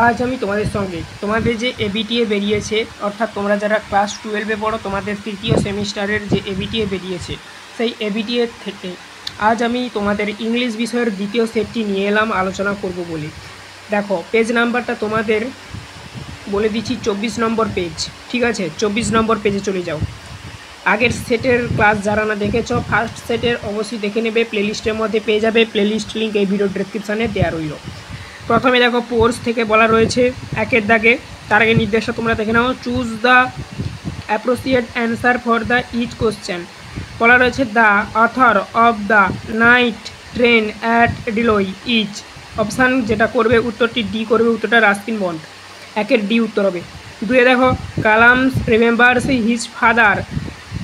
আজ আমি তোমাদের সঙ্গে তোমাদের যে এবিটিএ বেরিয়েছে, অর্থাৎ তোমরা যারা ক্লাস 12-এ পড়ো তোমাদের তৃতীয় সেমিস্টারের যে এবিটিএ বেরিয়েছে, সেই এবিটিএ থেকে আজ আমি তোমাদের ইংলিশ বিষয়ের দ্বিতীয় সেটটি নিয়ে এলাম আলোচনা করব বলে। দেখো, পেজ নাম্বারটা তোমাদের বলে দিচ্ছি, 24 নম্বর পেজ। ঠিক আছে, 24 নম্বর পেজে চলে যাও। আগের সেটের ক্লাস যারা না দেখেছো, ফার্স্ট সেটের অবশ্যই দেখে নেবে, প্লেলিস্টের মধ্যে পেয়ে যাবে। প্লেলিস্ট লিঙ্ক এই ভিডিও ডেসক্রিপশানে দেওয়া রইল। প্রথমে দেখো, পোর্স থেকে বলা রয়েছে একের দাগে। তার আগে নির্দেশটা তোমরা দেখে নাও। Choose the appropriate answer for the each question. বলা রয়েছে the author of the night train at Deoli is. Option যেটা করবে উত্তরটি ডি করবে, উত্তরটা রাস্কিন বন্ড। একের ডি উত্তর হবে। দুয়ে দেখো, Kalam's remembers his father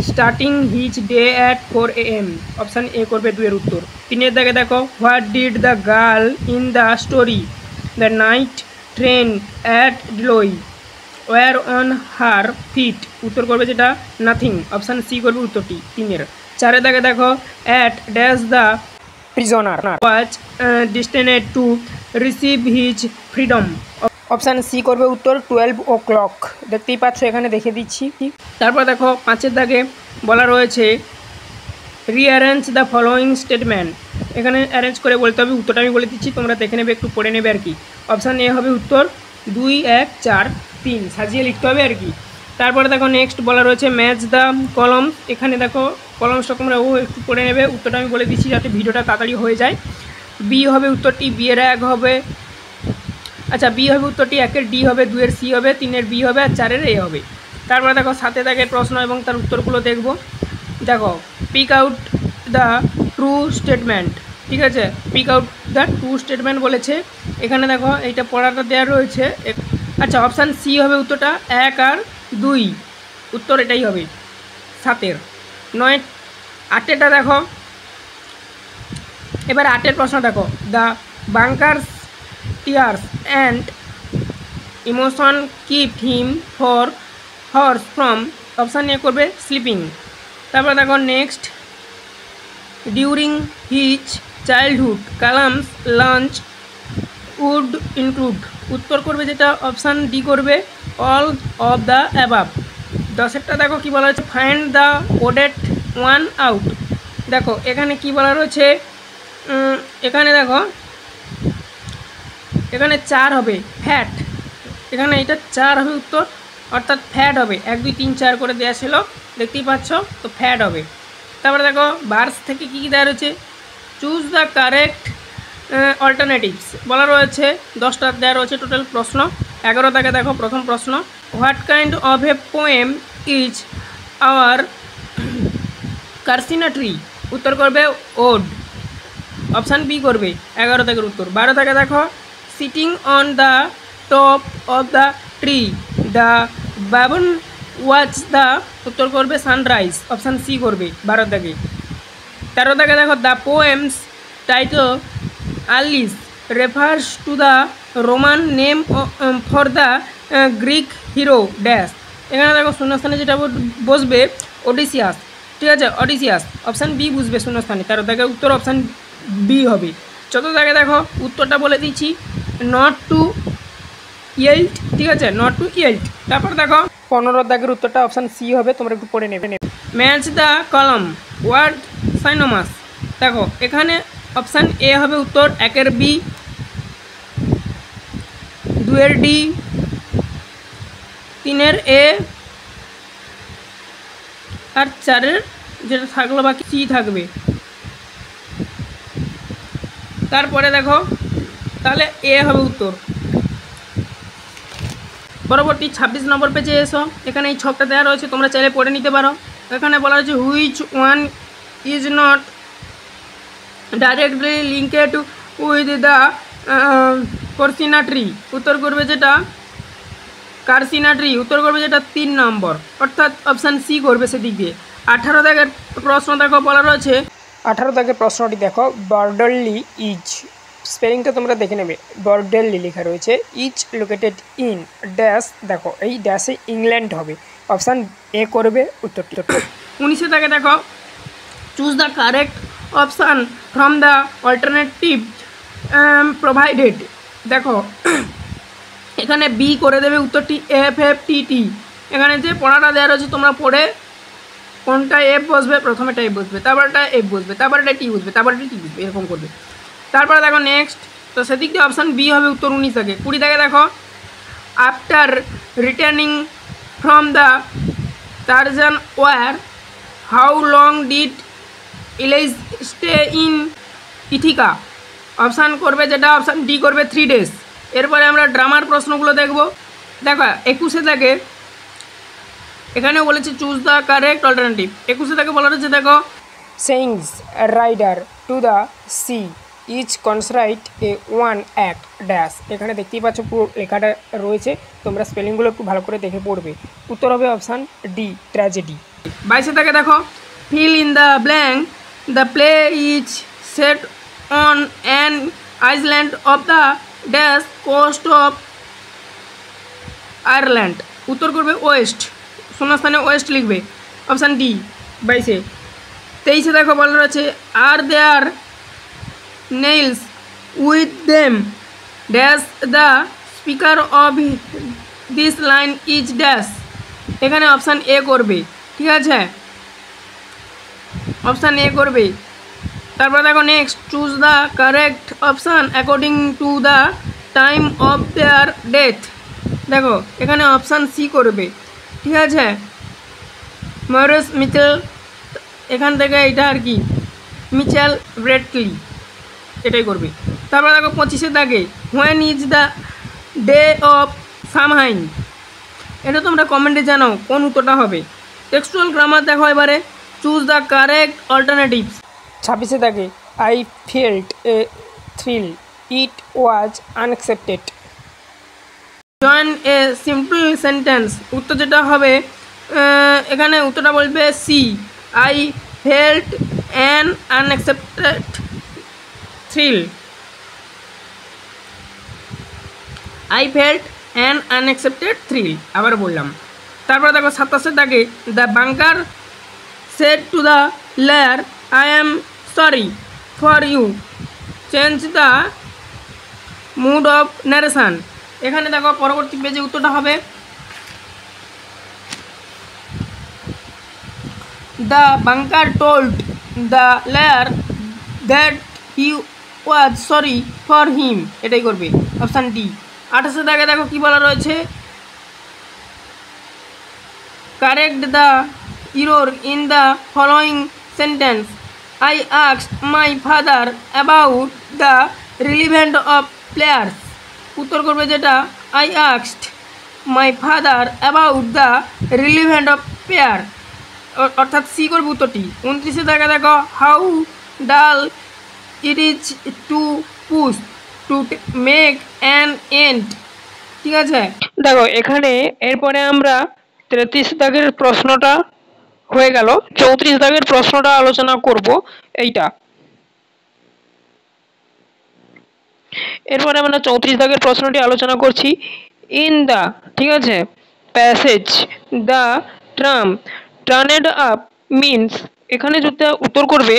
starting his day at 4 AM। Option A করবে দুয়ের উত্তর। তিনের দাগে দেখো, what did the girl in the story the night train at Deoli wear on her feet. উত্তর করবে যেটা নাথিং। অপশান সি করবে উত্তরটি তিনের। চারের দাগে দেখো, at dash the prisoner was destined to receive his freedom. Option C করবে উত্তর 12 o'clock। দেখতেই পাচ্ছ, এখানে দেখে দিচ্ছি। তারপর দেখো, পাঁচের দাগে বলা রয়েছে রিঅ্যারেঞ্জ দ্য ফলোয়িং স্টেটমেন্ট। এখানে অ্যারেঞ্জ করে বলতে হবে, উত্তরটা আমি বলে দিচ্ছি, তোমরা দেখে নেবে, একটু পড়ে নেবে আর কি। অপশান এ হবে উত্তর 2, 1, 4, 3 সাজিয়ে লিখতে হবে আর কি। তারপরে দেখো, নেক্সট বলা রয়েছে ম্যাচ দ্য কলম। এখানে দেখো কলমসটা তোমরা একটু পড়ে নেবে, উত্তরটা আমি বলে দিচ্ছি যাতে ভিডিওটা তাড়াতাড়ি হয়ে যায়। বি হবে উত্তরটি, বি এর এক হবে, আচ্ছা বি হবে উত্তরটি, একের ডি হবে, দুয়ের সি হবে, তিনের বি হবে, আর চারের এ হবে। তারপরে দেখো, সাথে দাগের প্রশ্ন এবং তার উত্তরগুলো দেখব। দেখো, pick out the true statement. ঠিক আছে, pick out the true statement বলেছে। এখানে দেখো এইটা পড়াটা দেওয়া রয়েছে। আচ্ছা, অপশান সি হবে উত্তরটা, 1 আর 2 উত্তর এটাই হবে সাতের। 9 8টা দেখো, এবার 8এর প্রশ্ন দেখো, the bankers tears and emotion keep him for hours from. Option A করবে স্লিপিং। তারপর দেখো, next during his childhood Kalam's lunch would include. উত্তর করবে যেটা অপশান ডি করবে, অল অফ দ্য অ্যাবাভ। 10এরটা দেখো কি বলা হয়েছে, find the odd one out. দেখো এখানে কি বলা রয়েছে, এখানে দেখো এখানে 4 হবে ফ্যাট। এখানে এটা 4 হবে উত্তর, অর্থাৎ ফ্যাট হবে। 1, 2, 3, 4 করে দেওয়া ছিল, দেখতেই পাচ্ছ, তো ফ্যাট হবে। তারপরে দেখো, ভার্স থেকে কী কী দেওয়া রয়েছে, চুজ দ্য কারেক্ট অল্টারনেটিভস বলা রয়েছে। 10টা দেওয়া রয়েছে টোটাল প্রশ্ন। 11 থেকে দেখো, প্রথম প্রশ্ন, what kind of a poem is our casuarina tree. উত্তর করবে ওড। অপশান বি করবে 11 থেকে উত্তর। 12 থেকে দেখো, sitting on the top of the tree the baboon watch the. উত্তর করবে সানরাইজ। অপশান সি করবে 12 থেকে। 13 থেকে দেখো, the poem's title Ulysses refers to the Roman name for the Greek hero dash. এখানে দেখো শূন্যস্থানে যেটা বসবে ওডিসিয়াস। ঠিক আছে, অডিসিয়াস। অপশান বি বুঝবে শূন্যস্থানে। 13 থেকে উত্তর অপশান বি হবে। 14 থেকে দেখো, উত্তরটা বলে দিচ্ছি, নট টু ইয়েল্ট। ঠিক আছে, নট টু ইয়েল্ট। তারপর দেখো 15 দাগের উত্তরটা অপশান সি হবে, তোমরা একটু পড়ে নেবে। ম্যাচ দ্য কলম ওয়ার্ড সাইনোমাস। দেখো এখানে অপশান এ হবে উত্তর, 1-এর বি, 2-এর ডি, 3-এর এ, আর 4-এর যেটা থাকলো বাকি সি থাকবে। তারপরে দেখো, তাহলে এ হবে উত্তর। পরবর্তী 26 নম্বর পেজে এসো। এখানে এই ছকটা দেওয়া রয়েছে, তোমরা চাইলে পড়ে নিতে পারো। এখানে বলা হয়েছে which one is not directly linked with the casuarina tree. উত্তর করবে যেটা কার্সিনা ট্রি। উত্তর করবে যেটা 3 নম্বর, অর্থাৎ অপশান সি করবে সেদিক দিয়ে। 18 দাগের প্রশ্ন দেখো, বলা রয়েছে 18 দাগের প্রশ্নটি দেখো, বর্ডারলি ইজ। স্পেলিংটা তোমরা দেখে নেবে, বর্ডারলি লেখা রয়েছে, ইজ লোকেটেড ইন ড্যাশ। দেখো এই ড্যাশে ইংল্যান্ড হবে। অপশান এ করবে উত্তরটি। 19 দাগে দেখো, choose the correct option from the alternative provided. দেখো এখানে বি করে দেবে উত্তরটি এফ এফ টি টি। এখানে যে পড়াটা দেওয়া রয়েছে তোমরা পড়ে কোনটা এফ বসবে, প্রথমেটা এফ বসবে, তারপরটা এফ বসবে, তারপরটা টি বসবে, তারপরটা টি বসবে, এরকম করবে। তারপরে দেখো নেক্সট, তো সেদিক দিয়ে অপশান বি হবে উত্তর 19 থেকে। 20 থেকে দেখো, after returning from the Trojan war how long did Ulysses stay in Ithaca. Option করবে যেটা অপশান ডি করবে 3 days। এরপরে আমরা ড্রামার প্রশ্নগুলো দেখব। দেখো 21 থেকে এখানেও বলেছে চুজ দ্য কারেক্ট অল্টারনেটিভ। 21 থেকে বলা রয়েছে দেখো, Synge's riders to the sea is considered a one act dash. এখানে দেখতেই পাচ্ছ পুরো লেখাটা রয়েছে, তোমরা স্পেলিংগুলো একটু ভালো করে দেখে পড়বে। উত্তর হবে অপশান ডি ট্র্যাজেডি। 22 থেকে দেখো, fill in the blank the play is set on an island of the dash coast of Ireland. উত্তর করবে ওয়েস্ট, শূন্যস্থানে ওয়েস্ট লিখবে, অপশান ডি 22-এ। 23-এ দেখো বলা রয়েছে, are there nails with them dash the speaker of this line is dash. এখানে option A করবে, ঠিক আছে, অপশান এ করবে। তারপর দেখো next, choose the correct option according to the time of their death. দেখো এখানে অপশান সি করবে, ঠিক আছে, মরিস মিচেল। এখান থেকে এটা আর কি মিচেল ব্রেটলি, এটাই করবে। তারপর দেখো 25-এ দাগে, when is the day of Samhain. এটা তোমরা কমেন্টে জানাও কোন উত্তরটা হবে। টেক্সচুয়াল গ্রামার দেখো এবারে, চুজ দ্য কারেক্ট অল্টারনেটিভস। 26-এ দাগে, I felt a thrill it was unexpected. Join a simple sentence. উত্তর যেটা হবে এখানে উত্তরটা বলবে C, I felt an unexpected thrill. I felt an unexpected thrill, আবার বললাম। তারপরে দেখো 27-এর দাগে, the banker said to the lawyer I am sorry for you change the mood of narration. এখানে দেখো পরবর্তী পেজে উত্তরটা হবে, the banker told the layer that he was sorry for him. এটাই করবে, অপশান ডি। 28-এ দাগে দেখো কি বলা রয়েছে, correct the error in the following sentence. I asked my father about the relevant of players. উত্তর করবে যেটা, I asked my father about the relevant of player, অর্থাৎ সি করবে উত্তরটি। 29-এ দেখা দেখো, হাউ ডাল it is two push to make an end. ঠিক আছে, দেখো এখানে এরপরে আমরা 33 দাগের প্রশ্নটা হয়ে গেল, 34 দাগের প্রশ্নটা আলোচনা করব এইটা। এরপরে আমরা 34 দাগের প্রশ্নটি আলোচনা করছি। ইন দ্য, ঠিক আছে, passage the term turned up means. এখানে যদি উত্তর করবে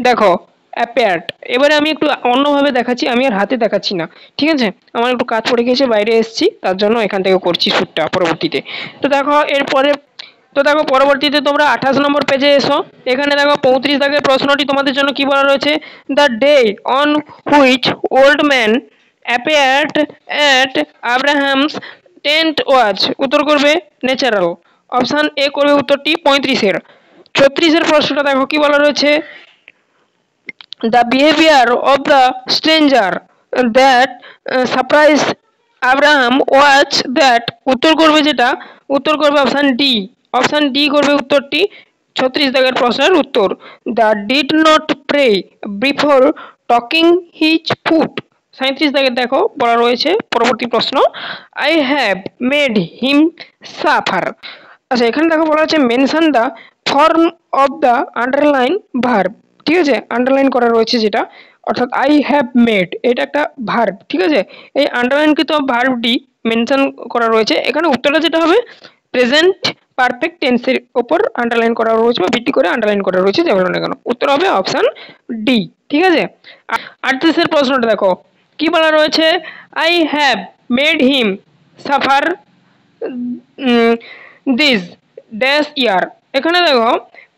দেখো অ্যাপেয়ার্ড। এবারে আমি একটু অন্যভাবে দেখাচ্ছি, আমি আর হাতে দেখাচ্ছি না, ঠিক আছে, আমার একটু কাজ পড়ে গিয়েছে, বাইরে এসেছি, তার জন্য এখান থেকে করছি শ্যুটটা পরবর্তীতে। তো দেখো এরপরে, তো দেখো পরবর্তীতে তোমরা 28 নম্বর পেজে এসো। এখানে দেখো 35 দাগের প্রশ্নটি তোমাদের জন্য কি বলা রয়েছে, the day on which old man appeared at Abraham's tent was. উত্তর করবে ন্যাচারাল, অপশান এ করবে উত্তরটি 35-এর। 36-এর প্রশ্নটা দেখো কি বলা রয়েছে, the behaviour of the stranger that surprise Abraham was that. উত্তর করবে যেটা, উত্তর করবে অপশান ডি, অপশান ডি করবে উত্তরটি। 36 দাগের প্রশ্নের উত্তর, the did not pray before talking his foot. 37 দাগের দেখো বলা রয়েছে পরবর্তী প্রশ্ন, I have made him suffer. আচ্ছা এখানে দেখো বলা হচ্ছে mention the form of the underline verb. ঠিক আছে, আন্ডারলাইন করা রয়েছে যেটা, অর্থাৎ আই হ্যাভ মেড, এটা একটা ভার্ব, ঠিক আছে, এই আন্ডারলাইনকৃত ভার্বটি মেনশন করা রয়েছে। এখানে উত্তরটা যেটা হবে প্রেজেন্ট পারফেক্ট টেন্সের ওপর আন্ডারলাইন করা রয়েছে বা ভিত্তি করে আন্ডারলাইন করা রয়েছে, যে বলো না কেন, উত্তর হবে অপশান ডি। ঠিক আছে, 38-এর প্রশ্নটা দেখো কি বলা রয়েছে, I have made him suffer this dash year. এখানে দেখো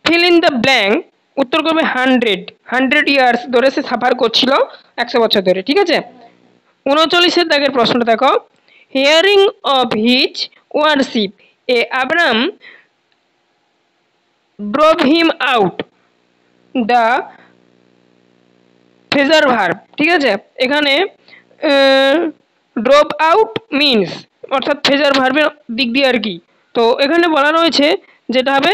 ফিল ইন দ্য ব্ল্যাঙ্ক, উত্তর করবে 100 ইয়ার্স ধরে সে সাফার করছিল, 100 বছর ধরে। ঠিক আছে, 39 দাগের প্রশ্নটা দেখো, hearing of his worship a Abram drove him out the phrasal verb. ঠিক আছে, এখানে ড্রপ আউট মিনস অর্থাৎ ফ্রেজার ভার্বের দিক দিয়ে আর কি। তো এখানে বলা রয়েছে যেটা হবে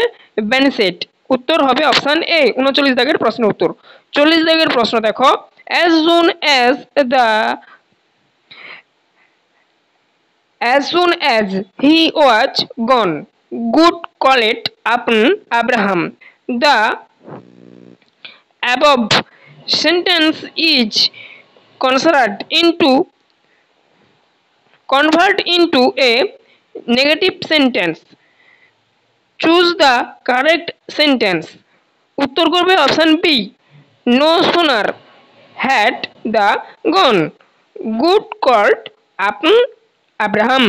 বেনসেট, উত্তর হবে অপশান এ। 39 দাগের প্রশ্ন উত্তর। 40 দাগের প্রশ্ন দেখো, as soon as he was gone, good called upon Abraham. The above sentence is convert into a negative sentence. Choose the correct sentence. উত্তর করবে option B, no sooner had the gone, good called upon Abraham।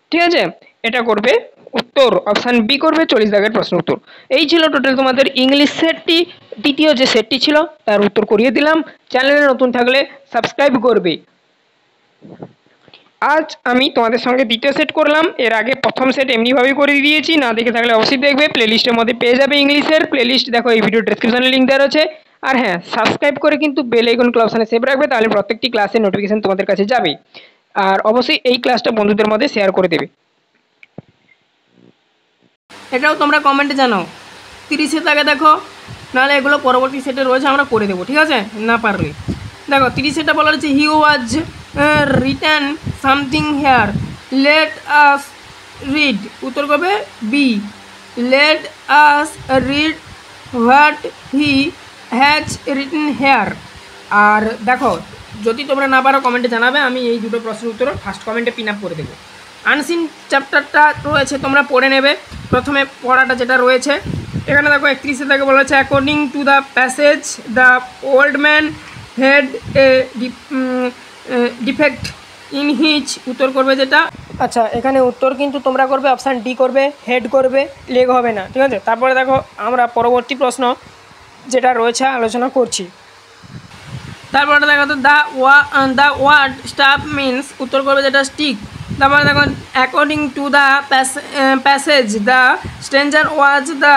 ঠিক আছে, এটা করবে উত্তর option B করবে 40 দাগের প্রশ্ন উত্তর। এই ছিল টোটাল তোমাদের ইংলিশ সেটটি। দ্বিতীয় যে সেটটি ছিল তার উত্তর করিয়ে দিলাম। চ্যানেলে নতুন থাকলে সাবস্ক্রাইব করবে। আজ আমি তোমাদের সঙ্গে দ্বিতীয় সেট করলাম। এর আগে প্রথম সেট এমনিভাবেই করে দিয়েছি, না দেখে থাকলে অবশ্যই দেখবে, প্লেলিস্টের মধ্যে পেয়ে যাবে ইংলিশের প্লেলিস্ট। দেখো এই ভিডিও ডেসক্রিপশনে লিঙ্ক দেওয়া আছে। আর হ্যাঁ, সাবস্ক্রাইব করে কিন্তু বেল আইকন অপশনে সেভ রাখবে, তাহলে প্রত্যেকটি ক্লাসের নোটিফিকেশন তোমাদের কাছে যাবে। আর অবশ্যই এই ক্লাসটা বন্ধুদের মধ্যে শেয়ার করে দেবে। এটাও তোমরা কমেন্টে জানাও 30-এর দাগে দেখো, নাহলে এগুলো পরবর্তী সেটে রয়েছে, আমরা করে দেবো। ঠিক আছে, না পারলে দেখো 30-এটা বলা হচ্ছে, he was return something here, let us read, উত্তর করবে B, let us read what he has written here. আর দেখো যদি তোমরা না পারো কমেন্টে জানাবে, আমি এই দুটো প্রশ্নের উত্তর ফার্স্ট কমেন্টে পিন আপ করে দেবো। আনসিন চ্যাপ্টারটা রয়েছে, তোমরা পড়ে নেবে। প্রথমে পড়াটা যেটা রয়েছে এখানে দেখো 31-এ থেকে বলা হচ্ছে, according to the passage the old man head A defect in his, উত্তর করবে যেটা। আচ্ছা, এখানে উত্তর কিন্তু তোমরা করবে অপশান ডি করবে, হেড করবে, লেগ হবে না। ঠিক আছে, তারপরে দেখো আমরা পরবর্তী প্রশ্ন যেটা রয়েছে আলোচনা করছি। তারপরে দেখো তো দ্য ওয়ার্ড স্টাফ মিনস, উত্তর করবে যেটা স্টিক। তারপরে দেখো according to the passage the stranger was the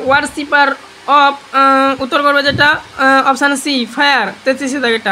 worshipper of, উত্তর করবে যেটা অপশান সি ফায়ার। 33-এ দেখো এটা।